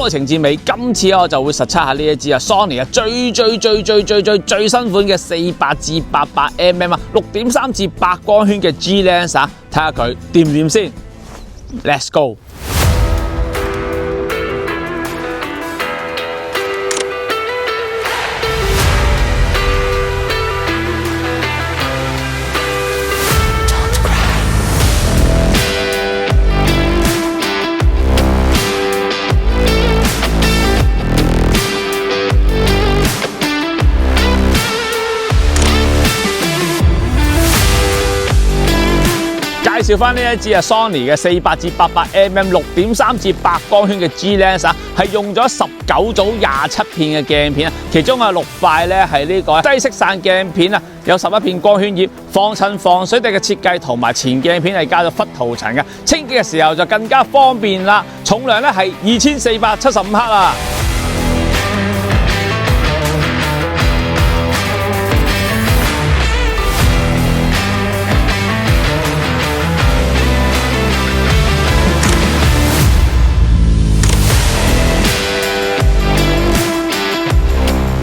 愛情至尾，今次我就會實測下呢一支Sony 最新款嘅48至88mm 6.3至8光圈嘅 G Lens 睇下佢掂唔掂先。Let's go！介紹翻呢一支Sony 嘅48至88mm 6.3至8光圈嘅 G Lens 係用咗19組27片嘅鏡片，其中有6塊咧係呢個低色散鏡片有11片光圈葉，防塵防水地嘅設計，同埋前鏡片係加咗忽塗層嘅，清潔嘅時候就更加方便啦。重量咧係2475克啦。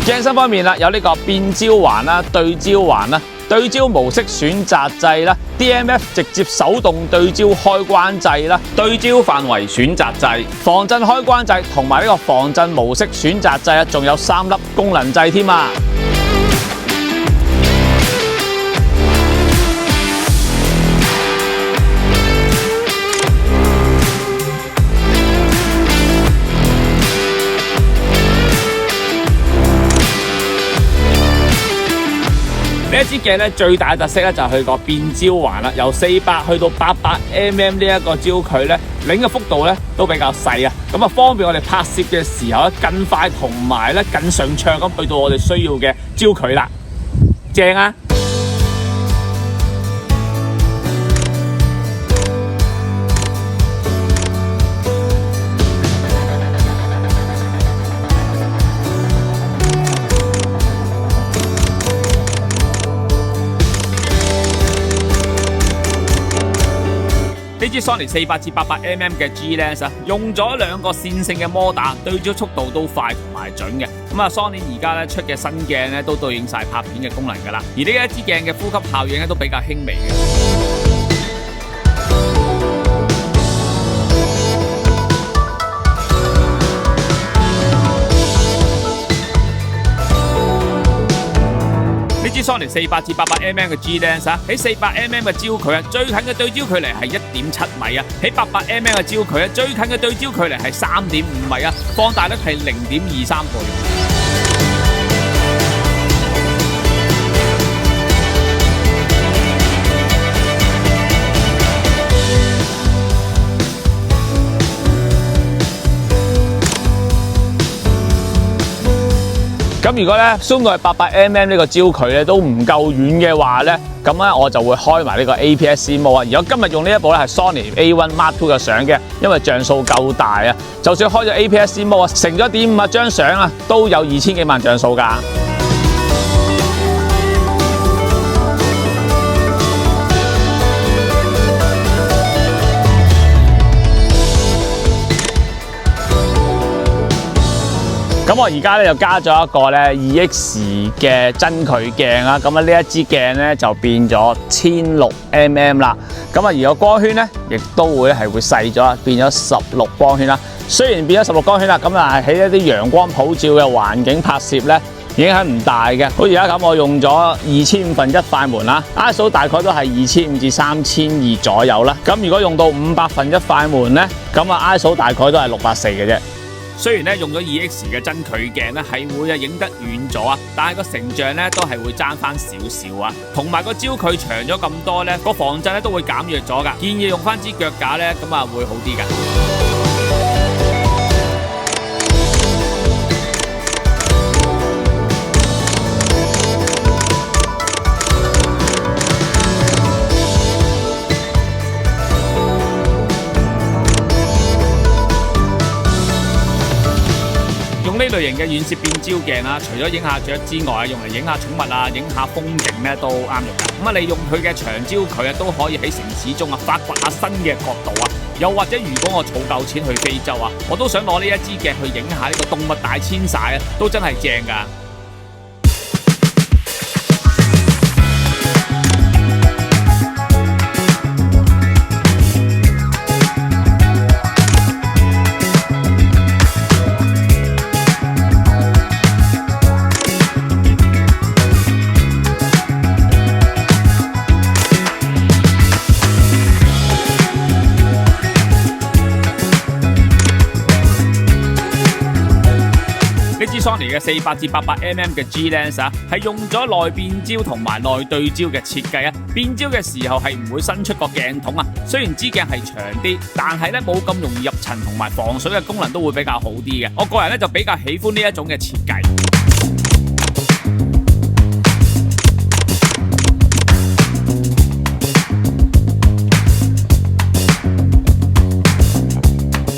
鏡身方面有呢個變焦環啦、對焦環啦、對焦模式選擇掣啦、DMF 直接手動對焦開關掣啦、對焦範圍選擇掣、防震開關掣同埋呢個防震模式選擇掣仲有3粒功能掣添啊！呢一支鏡咧最大嘅特色咧就係佢個變焦環啦，由400去到800mm呢一個焦距咧，擰嘅幅度咧都比較細啊，咁方便我哋拍攝嘅時候更快同埋咧更順暢咁去到我哋需要嘅焦距啦，正啊！呢支 Sony 48至88mm 嘅 G Lens 用咗2個線性嘅摩打，對焦速度都快同埋準嘅。Sony 而家出嘅新鏡咧都對應晒拍片嘅功能㗎啦。而呢一支鏡嘅呼吸效應咧都比較輕微嘅。呢支 Sony 48至88mm 嘅 G Lens 喺400mm 嘅焦距最近嘅對焦距離係1.7米喺800mm 嘅焦距最近嘅對焦距離係3.5米放大率係0.23倍。咁如果咧 zoom 到係800mm 呢個焦距咧都唔夠遠嘅話咧，咁咧我就會開埋呢個 APS-C mode 而我今日用呢一部咧係 Sony A1 Mark II 嘅相機，因為像素夠大就算開咗 APS-C mode成咗1.5張相都有2000幾萬像素㗎。咁我而家咧就加咗一個咧 2X 嘅增距鏡啦，咁啊呢一支鏡咧就變咗16mm 啦。咁啊而個光圈咧亦都會係細咗，變咗16光圈啦。雖然變咗16光圈啦，咁但係喺一啲陽光普照嘅環境拍攝咧，影響唔大嘅。好似而家咁，我用咗2500快門啦 ，ISO 大概都係2500至3200左右啦。咁如果用到500快門咧，咁啊 ISO 大概都係640嘅啫。雖然咧用咗 2X 嘅增距鏡咧係會影得遠咗啊，但係個成像咧都係會爭翻少少啊，同埋個焦距長咗咁多咧，個防震咧都會減弱咗㗎。建議用翻支腳架咧，咁啊會好啲㗎。呢類型嘅遠攝變焦鏡啦，除咗影下雀之外，用嚟影下寵物啊、影下風景咧都啱用㗎。咁啊，利用佢嘅長焦距啊，都可以喺城市中啊發掘下新嘅角度啊。又或者如果我儲夠錢去非洲啊，我都想攞呢一支鏡去影下呢個動物大遷徙啊，都真係正㗎。呢支 Sony 嘅400至800mm 嘅 G Lens 啊，係用咗內變焦同埋內對焦嘅設計啊。變焦嘅時候係唔會伸出個鏡筒啊。雖然支鏡係長啲，但係咧冇咁容易入塵同埋防水嘅功能都會比較好啲嘅。我個人咧就比較喜歡呢一種嘅設計。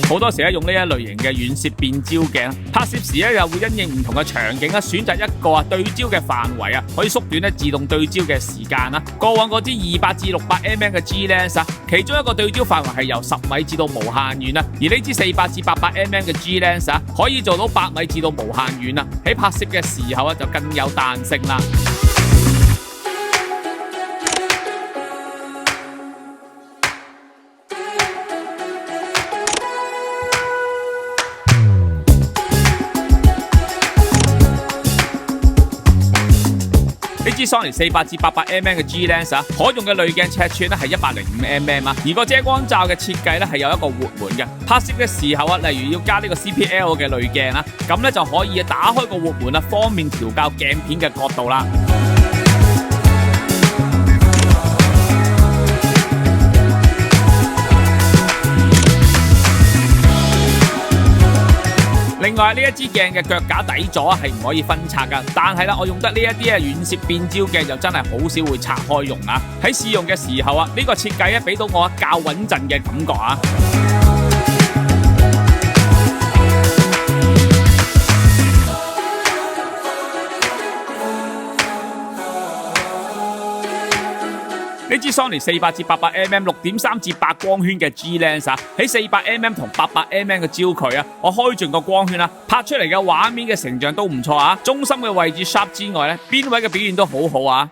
好多時咧用呢一類型嘅遠攝變焦鏡，拍攝時咧又會因應唔同嘅場景啦，選擇一個對焦嘅範圍啊，可以縮短咧自動對焦嘅時間啦。過往嗰支200至600mm嘅 G Lens 啊，其中一個對焦範圍係由10米至到無限遠啊，而呢支400至800mm嘅 G Lens 啊，可以做到8米至到無限遠啊。喺拍攝嘅時候啊，就更有彈性啦。呢支 Sony 400至800mm嘅 G Lens 啊，可用嘅濾鏡尺寸咧係105mm啊，而個遮光罩嘅設計咧係有一個活門嘅。拍攝嘅時候啊，例如要加呢個 CPL 嘅濾鏡啦，咁咧就可以打開個活門啊，方便調校鏡片嘅角度啦。另外呢一支鏡嘅腳架底座係唔可以分拆噶，但係啦，我用得呢一啲遠攝變焦鏡就真係好少會拆開用啊。喺試用嘅時候啊，呢個設計咧俾到我較穩陣嘅感覺啊。呢支 Sony 400至800mm 6.3至8光圈嘅 G Lens 啊，喺400mm 同800mm嘅焦距啊，我開盡個光圈啦，拍出嚟嘅畫面嘅成像都唔錯啊。中心嘅位置 sharp 之外咧，邊位嘅表現都好好啊。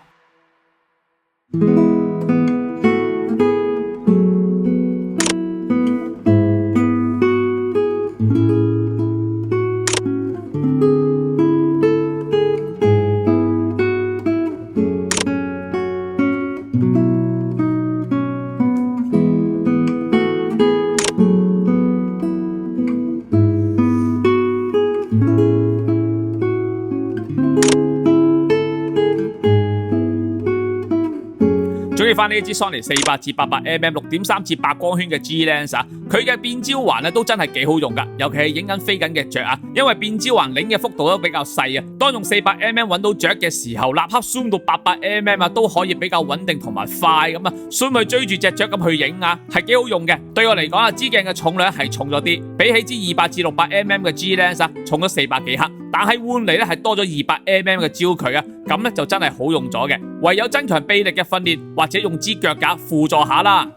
中意翻呢一支 Sony 400至800mm 6.3至8光圈嘅 G Lens 啊，佢嘅變焦環咧都真係幾好用噶，尤其係影緊飛緊嘅雀啊，因為變焦環擰嘅幅度都比較細啊，當用400mm 揾到雀嘅時候，立刻 zoom 到800mm 啊，都可以比較穩定同埋快咁啊 ，zoom 去追住隻雀咁去影啊，係幾好用嘅。對我嚟講啊，支鏡嘅重量係重咗啲，比起支200至600mm 嘅 G Lens 啊，重咗400幾克，但係換嚟咧係多咗200mm 嘅焦距啊，咁咧就真係好用咗嘅。唯有增強臂力嘅訓練，或者用支腳架輔助下啦。